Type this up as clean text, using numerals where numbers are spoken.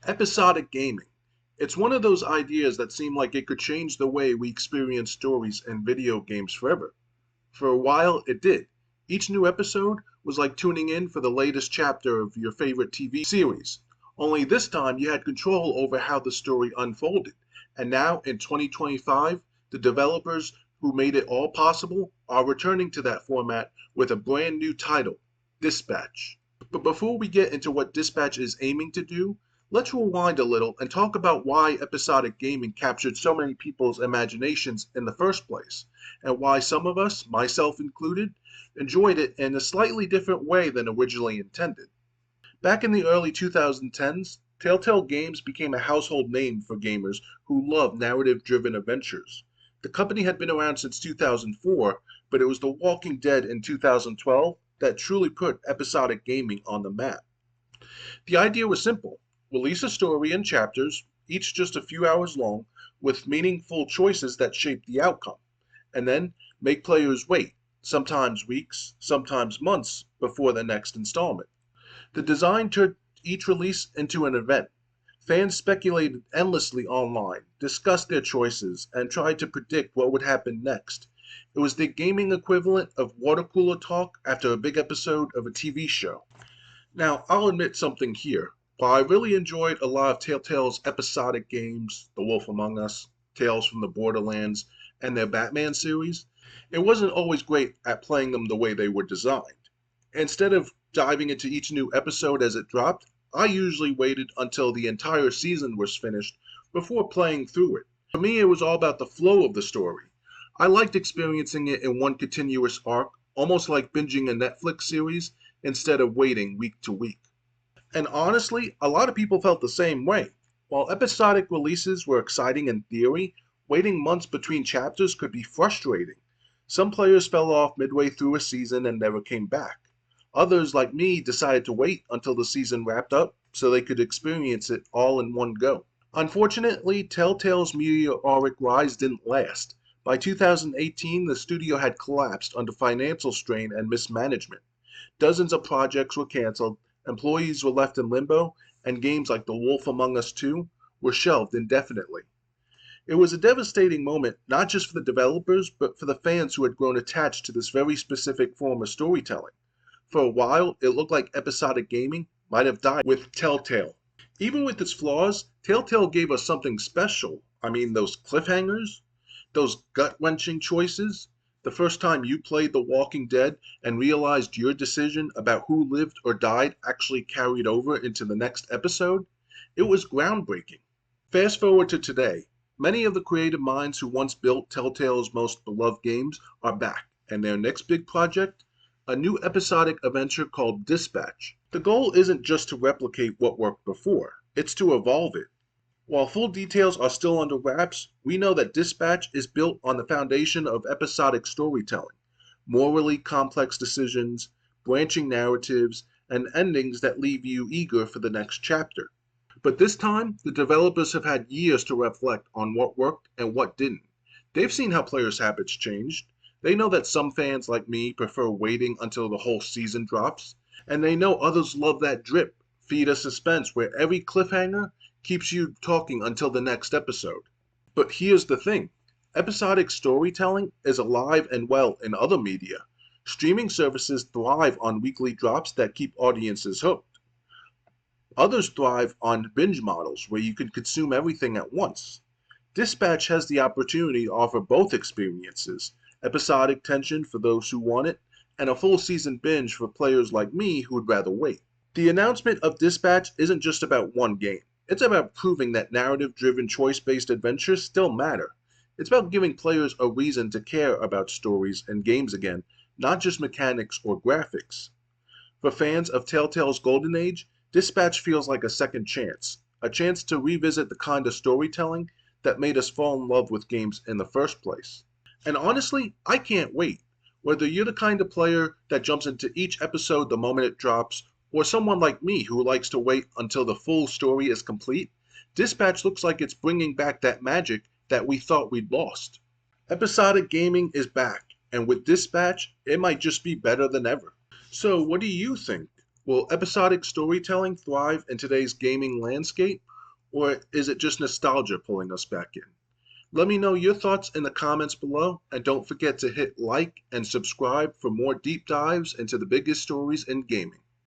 Episodic gaming. It's one of those ideas that seem like it could change the way we experience stories and video games forever. For a while, it did. Each new episode was like tuning in for the latest chapter of your favorite TV series. Only this time you had control over how the story unfolded. And now, in 2025, the developers who made it all possible are returning to that format with a brand new title, Dispatch. But before we get into what Dispatch is aiming to do, let's rewind a little and talk about why episodic gaming captured so many people's imaginations in the first place, and why some of us, myself included, enjoyed it in a slightly different way than originally intended. Back in the early 2010s, Telltale Games became a household name for gamers who love narrative-driven adventures. The company had been around since 2004, but it was The Walking Dead in 2012 that truly put episodic gaming on the map. The idea was simple. Release a story in chapters, each just a few hours long, with meaningful choices that shape the outcome, and then make players wait, sometimes weeks, sometimes months, before the next installment. The design turned each release into an event. Fans speculated endlessly online, discussed their choices, and tried to predict what would happen next. It was the gaming equivalent of water cooler talk after a big episode of a TV show. Now, I'll admit something here. While I really enjoyed a lot of Telltale's episodic games, The Wolf Among Us, Tales from the Borderlands, and their Batman series, it wasn't always great at playing them the way they were designed. Instead of diving into each new episode as it dropped, I usually waited until the entire season was finished before playing through it. For me, it was all about the flow of the story. I liked experiencing it in one continuous arc, almost like binging a Netflix series instead of waiting week to week. And honestly, a lot of people felt the same way. While episodic releases were exciting in theory, waiting months between chapters could be frustrating. Some players fell off midway through a season and never came back. Others, like me, decided to wait until the season wrapped up so they could experience it all in one go. Unfortunately, Telltale's meteoric rise didn't last. By 2018, the studio had collapsed under financial strain and mismanagement. Dozens of projects were canceled, employees were left in limbo, and games like The Wolf Among Us 2 were shelved indefinitely. It was a devastating moment, not just for the developers, but for the fans who had grown attached to this very specific form of storytelling. For a while, it looked like episodic gaming might have died with Telltale. Even with its flaws, Telltale gave us something special. I mean, those cliffhangers, those gut-wrenching choices, the first time you played The Walking Dead and realized your decision about who lived or died actually carried over into the next episode, it was groundbreaking. Fast forward to today. Many of the creative minds who once built Telltale's most beloved games are back, and their next big project? A new episodic adventure called Dispatch. The goal isn't just to replicate what worked before, it's to evolve it. While full details are still under wraps, we know that Dispatch is built on the foundation of episodic storytelling, morally complex decisions, branching narratives, and endings that leave you eager for the next chapter. But this time, the developers have had years to reflect on what worked and what didn't. They've seen how players' habits changed. They know that some fans like me prefer waiting until the whole season drops, and they know others love that drip, feed of suspense where every cliffhanger keeps you talking until the next episode. But here's the thing. Episodic storytelling is alive and well in other media. Streaming services thrive on weekly drops that keep audiences hooked. Others thrive on binge models where you can consume everything at once. Dispatch has the opportunity to offer both experiences, episodic tension for those who want it, and a full season binge for players like me who would rather wait. The announcement of Dispatch isn't just about one game. It's about proving that narrative-driven, choice-based adventures still matter. It's about giving players a reason to care about stories and games again, not just mechanics or graphics. For fans of Telltale's golden age, Dispatch feels like a second chance, a chance to revisit the kind of storytelling that made us fall in love with games in the first place. And honestly, I can't wait. Whether you're the kind of player that jumps into each episode the moment it drops, or someone like me who likes to wait until the full story is complete, Dispatch looks like it's bringing back that magic that we thought we'd lost. Episodic gaming is back, and with Dispatch, it might just be better than ever. So what do you think? Will episodic storytelling thrive in today's gaming landscape, Or is it just nostalgia pulling us back in? Let me know your thoughts in the comments below, and don't forget to hit like and subscribe for more deep dives into the biggest stories in gaming.